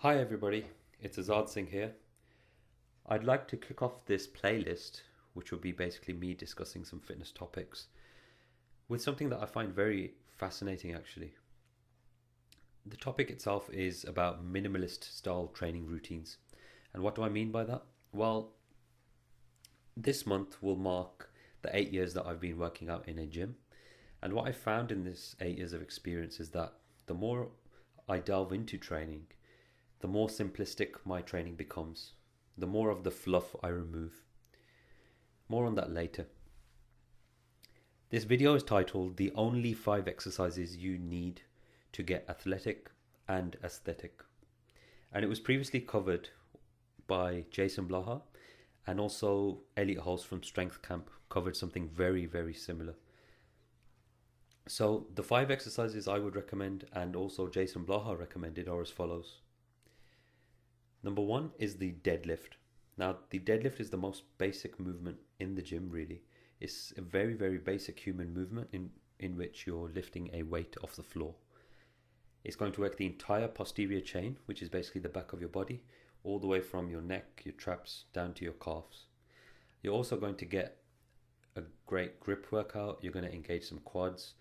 Hi everybody, it's Azad Singh here. I'd like to kick off this playlist, which will be basically me discussing some fitness topics, with something that I find very fascinating actually. The topic itself is about minimalist style training routines. And what do I mean by that? Well, this month will mark the 8 years that I've been working out in a gym. And what I found in this 8 years of experience is that the more I delve into training, the more simplistic my training becomes, the more of the fluff I remove. More on that later. This video is titled The Only 5 Exercises You Need to Get Athletic and Aesthetic. And it was previously covered by Jason Blaha, and also Elliot Holst from Strength Camp covered something very, very similar. So the 5 exercises I would recommend and also Jason Blaha recommended are as follows. Number 1 is the deadlift. Now, the deadlift is the most basic movement in the gym, really. It's a very, very basic human movement in which you're lifting a weight off the floor. It's going to work the entire posterior chain, which is basically the back of your body, all the way from your neck, your traps, down to your calves. You're also going to get a great grip workout. You're going to engage some quads.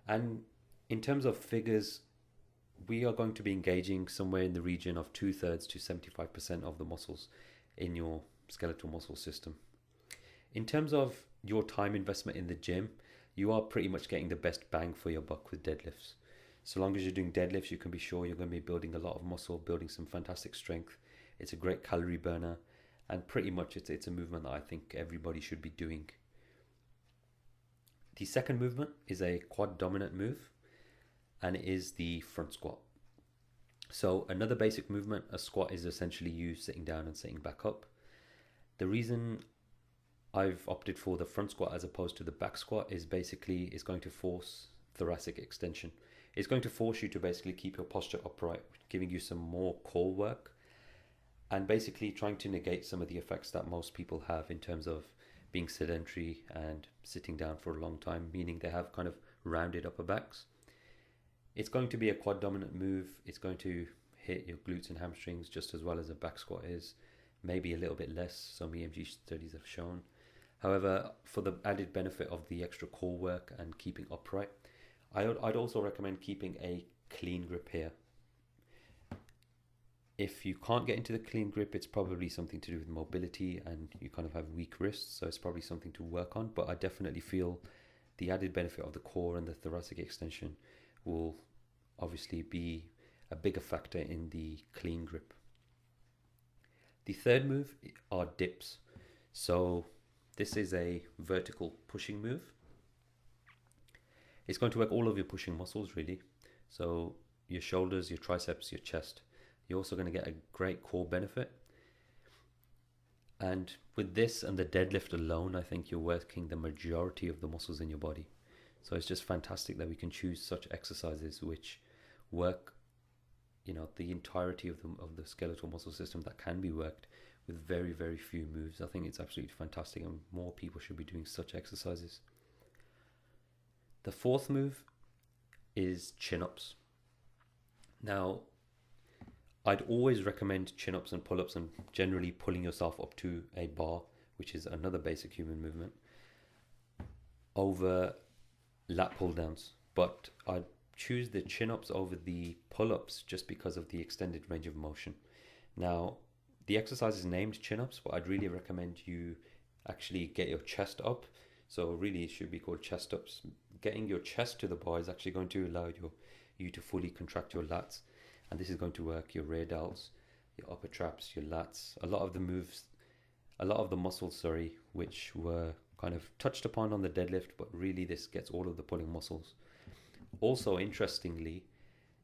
And in terms of figures, we are going to be engaging somewhere in the region of 2/3 to 75% of the muscles in your skeletal muscle system. In terms of your time investment in the gym, you are pretty much getting the best bang for your buck with deadlifts. So long as you're doing deadlifts, you can be sure you're going to be building a lot of muscle, building some fantastic strength. It's a great calorie burner, and pretty much it's a movement that I think everybody should be doing. The second movement is a quad dominant move, and it is the front squat. So another basic movement, a squat, is essentially you sitting down and sitting back up. The reason I've opted for the front squat as opposed to the back squat is basically it's going to force thoracic extension. It's going to force you to basically keep your posture upright, giving you some more core work, and basically trying to negate some of the effects that most people have in terms of being sedentary and sitting down for a long time, meaning they have kind of rounded upper backs. It's going to be a quad dominant move. It's going to hit your glutes and hamstrings just as well as a back squat is, maybe a little bit less, some EMG studies have shown. However, for the added benefit of the extra core work and keeping upright, I'd also recommend keeping a clean grip here. If you can't get into the clean grip, it's probably something to do with mobility and you kind of have weak wrists, so it's probably something to work on. But I definitely feel the added benefit of the core and the thoracic extension will obviously be a bigger factor in the clean grip. The third move are dips. So this is a vertical pushing move. It's going to work all of your pushing muscles really. So your shoulders, your triceps, your chest. You're also going to get a great core benefit. And with this and the deadlift alone, I think you're working the majority of the muscles in your body. So it's just fantastic that we can choose such exercises which work, the entirety of the skeletal muscle system that can be worked with very, very few moves. I think it's absolutely fantastic, and more people should be doing such exercises. The fourth move is chin-ups. Now, I'd always recommend chin-ups and pull-ups, and generally pulling yourself up to a bar, which is another basic human movement, over lat pull downs, but I'd choose the chin-ups over the pull-ups just because of the extended range of motion. Now, the exercise is named chin-ups, but I'd really recommend you actually get your chest up. So really it should be called chest ups. Getting your chest to the bar is actually going to allow you to fully contract your lats, and this is going to work your rear delts, your upper traps, your lats, a lot of the muscles, which were kind of touched upon on the deadlift, but really this gets all of the pulling muscles. Also, interestingly,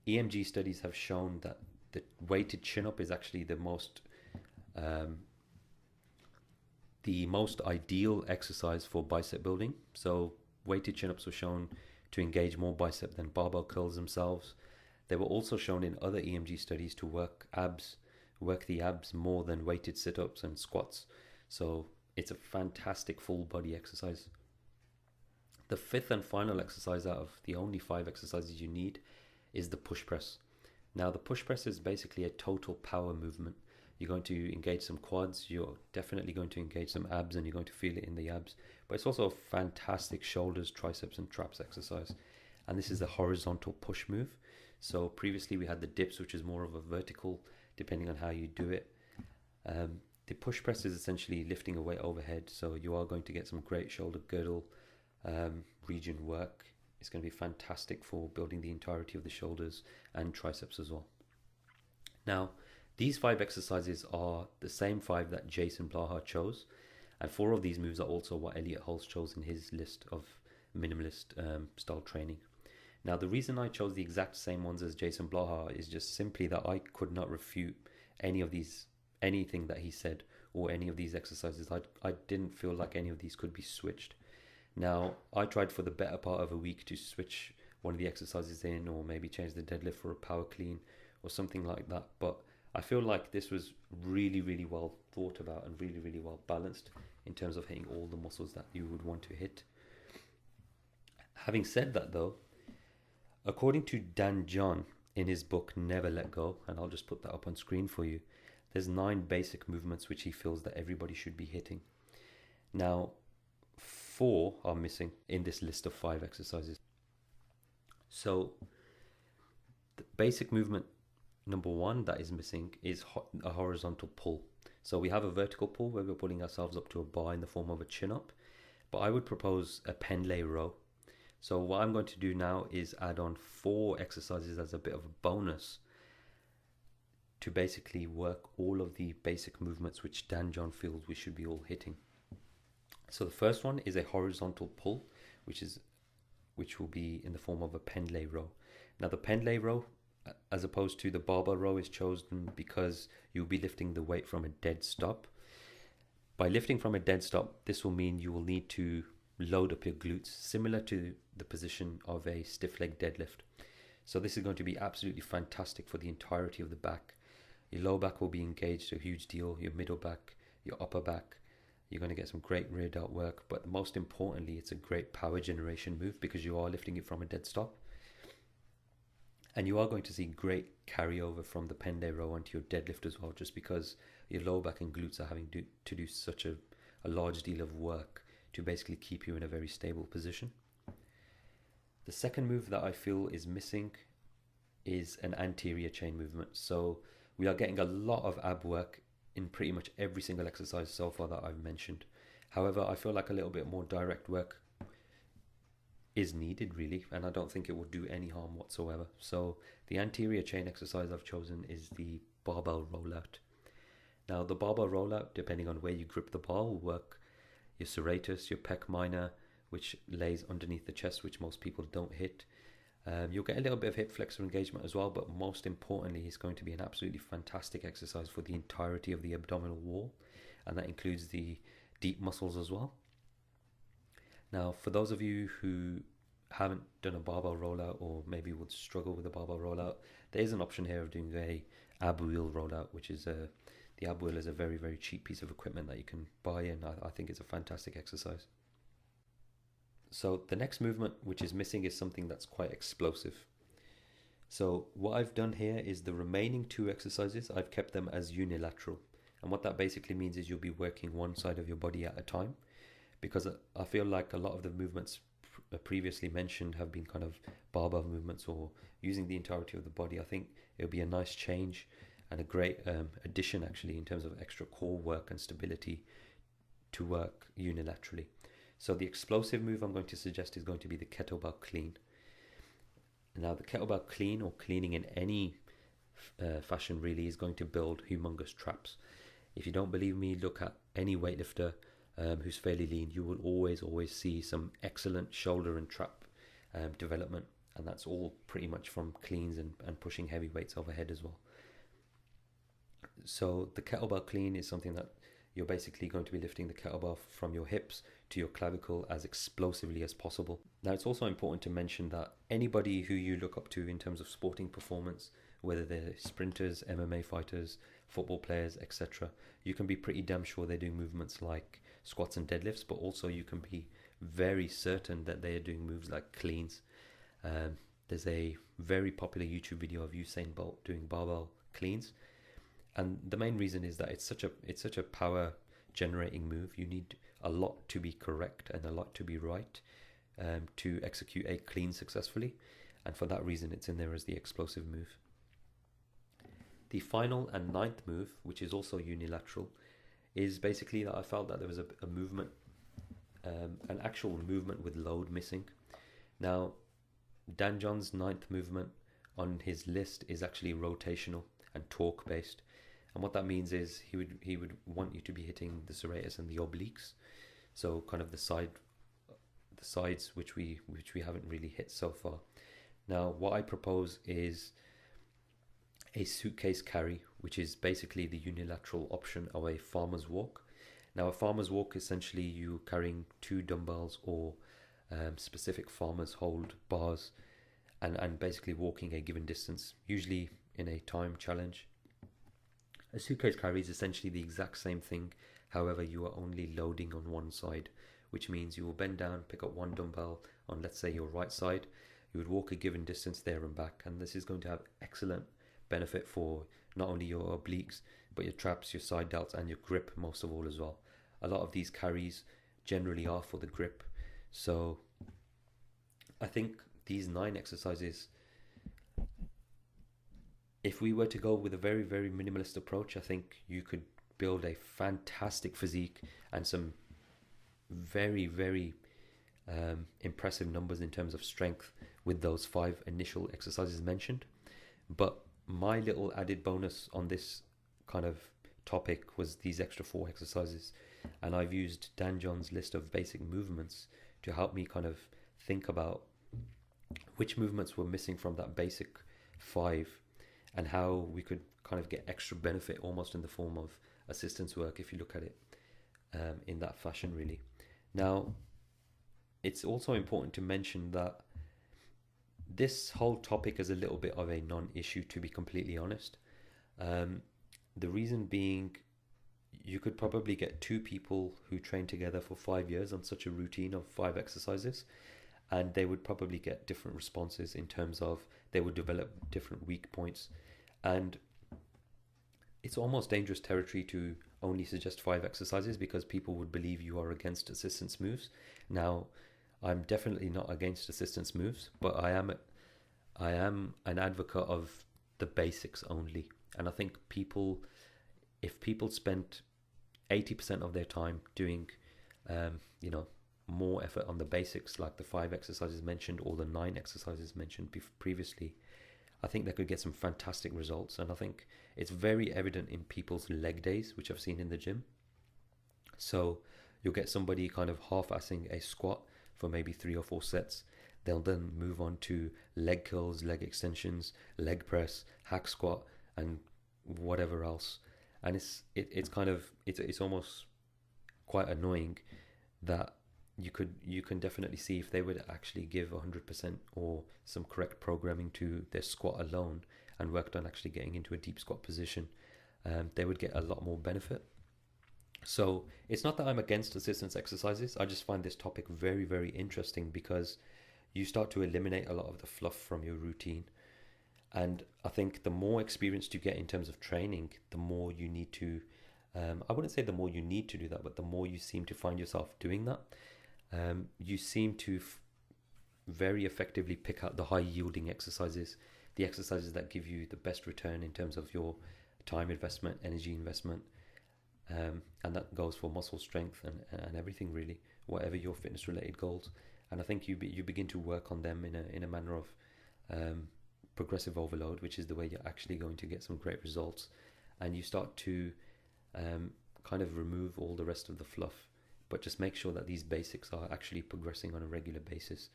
EMG studies have shown that the weighted chin-up is actually the most ideal exercise for bicep building. So weighted chin-ups were shown to engage more bicep than barbell curls themselves. They were also shown in other EMG studies to work the abs more than weighted sit-ups and squats. So it's a fantastic full body exercise. The fifth and final exercise out of the only 5 exercises you need is the push press. Now the push press is basically a total power movement. You're going to engage some quads, you're definitely going to engage some abs, and you're going to feel it in the abs. But it's also a fantastic shoulders, triceps and traps exercise. And this is a horizontal push move. So previously we had the dips, which is more of a vertical, depending on how you do it. The push press is essentially lifting a weight overhead, so you are going to get some great shoulder girdle region work. It's going to be fantastic for building the entirety of the shoulders and triceps as well. Now, these 5 exercises are the same 5 that Jason Blaha chose, and 4 of these moves are also what Elliot Hulse chose in his list of minimalist style training. Now, the reason I chose the exact same ones as Jason Blaha is just simply that I could not refute anything that he said, or any of these exercises. I didn't feel like any of these could be switched. Now, I tried for the better part of a week to switch one of the exercises in, or maybe change the deadlift for a power clean or something like that, but I feel like this was really, really well thought about and really, really well balanced in terms of hitting all the muscles that you would want to hit. Having said that though, according to Dan John in his book Never Let Go, and I'll just put that up on screen for you, there's 9 basic movements which he feels that everybody should be hitting. Now, 4 are missing in this list of 5 exercises. So the basic movement number 1 that is missing is a horizontal pull. So we have a vertical pull where we're pulling ourselves up to a bar in the form of a chin up, but I would propose a pendlay row. So what I'm going to do now is add on 4 exercises as a bit of a bonus to basically work all of the basic movements which Dan John feels we should be all hitting. So the first one is a horizontal pull, which will be in the form of a pendlay row. Now the pendlay row, as opposed to the barbell row, is chosen because you'll be lifting the weight from a dead stop. By lifting from a dead stop, this will mean you will need to load up your glutes, similar to the position of a stiff leg deadlift. So this is going to be absolutely fantastic for the entirety of the back. Your lower back will be engaged a huge deal, your middle back, your upper back. You're going to get some great rear delt work, but most importantly, it's a great power generation move because you are lifting it from a dead stop. And you are going to see great carryover from the pendlay row onto your deadlift as well, just because your lower back and glutes are having to do such a large deal of work to basically keep you in a very stable position. The second move that I feel is missing is an anterior chain movement. So we are getting a lot of ab work in pretty much every single exercise so far that I've mentioned. However, I feel like a little bit more direct work is needed really, and I don't think it will do any harm whatsoever. So the anterior chain exercise I've chosen is the barbell rollout. Now the barbell rollout, depending on where you grip the bar, will work your serratus, your pec minor, which lays underneath the chest, which most people don't hit. You'll get a little bit of hip flexor engagement as well, but most importantly, it's going to be an absolutely fantastic exercise for the entirety of the abdominal wall, and that includes the deep muscles as well. Now, for those of you who haven't done a barbell rollout, or maybe would struggle with a barbell rollout, there is an option here of doing a ab wheel rollout, which is the ab wheel is a very, very cheap piece of equipment that you can buy, and I think it's a fantastic exercise. So the next movement which is missing is something that's quite explosive. So what I've done here is the remaining 2 exercises, I've kept them as unilateral. And what that basically means is you'll be working one side of your body at a time, because I feel like a lot of the movements previously mentioned have been kind of barbell movements or using the entirety of the body. I think it'll be a nice change and a great addition actually in terms of extra core work and stability to work unilaterally. So the explosive move I'm going to suggest is going to be the kettlebell clean. Now the kettlebell clean, or cleaning in any fashion really, is going to build humongous traps. If you don't believe me, look at any weightlifter who's fairly lean. You will always see some excellent shoulder and trap development, and that's all pretty much from cleans and pushing heavy weights overhead as well. So the kettlebell clean is something that you're basically going to be lifting the kettlebell from your hips to your clavicle as explosively as possible. Now, it's also important to mention that anybody who you look up to in terms of sporting performance, whether they're sprinters, MMA fighters, football players, etc., you can be pretty damn sure they're doing movements like squats and deadlifts, but also you can be very certain that they are doing moves like cleans. there's a very popular YouTube video of Usain Bolt doing barbell cleans, and the main reason is that it's such a power generating move. You need a lot to be correct and a lot to be right to execute a clean successfully, and for that reason it's in there as the explosive move. The final and ninth move, which is also unilateral, is basically that I felt that there was a movement, an actual movement with load missing. Now, Dan John's ninth movement on his list is actually rotational and torque based, and what that means is he would want you to be hitting the serratus and the obliques, so kind of the sides which we haven't really hit so far. Now, what I propose is a suitcase carry, which is basically the unilateral option of a farmer's walk. Now, a farmer's walk, essentially you carrying 2 dumbbells or specific farmers hold bars and basically walking a given distance, usually in a time challenge. A suitcase carry is essentially the exact same thing, however you are only loading on one side, which means you will bend down, pick up 1 dumbbell on, let's say, your right side. You would walk a given distance there and back, and this is going to have excellent benefit for not only your obliques but your traps, your side delts, and your grip most of all as well. A lot of these carries generally are for the grip, so I think these 9 exercises, if we were to go with a very, very minimalist approach, I think you could build a fantastic physique and some very, very impressive numbers in terms of strength with those 5 initial exercises mentioned. But my little added bonus on this kind of topic was these extra 4 exercises, and I've used Dan John's list of basic movements to help me kind of think about which movements were missing from that basic 5 and how we could kind of get extra benefit almost in the form of assistance work if you look at it in that fashion, really. Now, it's also important to mention that this whole topic is a little bit of a non-issue, to be completely honest. The reason being, you could probably get 2 people who train together for 5 years on such a routine of 5 exercises, and they would probably get different responses in terms of they would develop different weak points, and it's almost dangerous territory to only suggest 5 exercises because people would believe you are against assistance moves. Now, I'm definitely not against assistance moves, but I am an advocate of the basics only. And I think if people spent 80% of their time doing, more effort on the basics, like the 5 exercises mentioned or the 9 exercises mentioned previously, I think they could get some fantastic results. And I think it's very evident in people's leg days, which I've seen in the gym. So you'll get somebody kind of half-assing a squat for maybe 3 or 4 sets. They'll then move on to leg curls, leg extensions, leg press, hack squat, and whatever else. And it's almost quite annoying that you can definitely see if they would actually give 100% or some correct programming to their squat alone and worked on actually getting into a deep squat position, they would get a lot more benefit. So it's not that I'm against assistance exercises. I just find this topic very, very interesting because you start to eliminate a lot of the fluff from your routine. And I think the more experienced you get in terms of training, the more you need to, I wouldn't say the more you need to do that, but the more you seem to find yourself doing that. You seem to very effectively pick out the high yielding exercises, the exercises that give you the best return in terms of your time investment, energy investment, and that goes for muscle strength and everything really, whatever your fitness related goals. And I think you begin to work on them in a manner of progressive overload, which is the way you're actually going to get some great results, and you start to kind of remove all the rest of the fluff, but just make sure that these basics are actually progressing on a regular basis.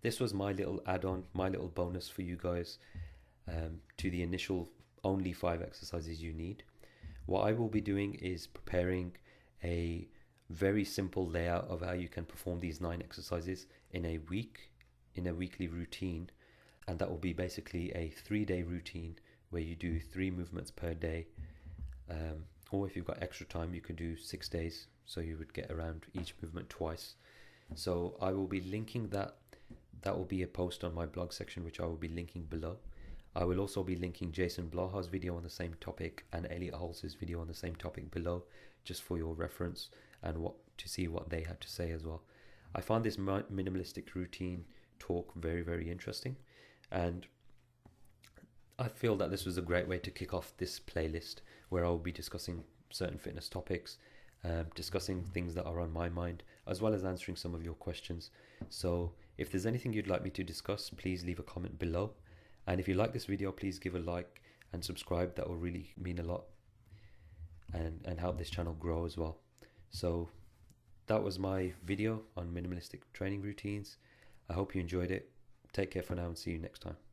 This was my little add-on, my little bonus for you guys to the initial only 5 exercises you need. What I will be doing is preparing a very simple layout of how you can perform these 9 exercises in a weekly routine, and that will be basically a 3-day routine where you do 3 movements per day, or if you've got extra time you could do 6 days, so you would get around each movement twice. So I will be linking that that will be a post on my blog section, which I will be linking below. I will also be linking Jason Blaha's video on the same topic and Elliot Holz's video on the same topic below, just for your reference and to see what they had to say as well. I found this minimalistic routine talk very, very interesting, and I feel that this was a great way to kick off this playlist, where I will be discussing certain fitness topics, discussing things that are on my mind, as well as answering some of your questions. So if there's anything you'd like me to discuss, please leave a comment below. And if you like this video, please give a like and subscribe. That will really mean a lot and help this channel grow as well. So that was my video on minimalistic training routines. I hope you enjoyed it. Take care for now and see you next time.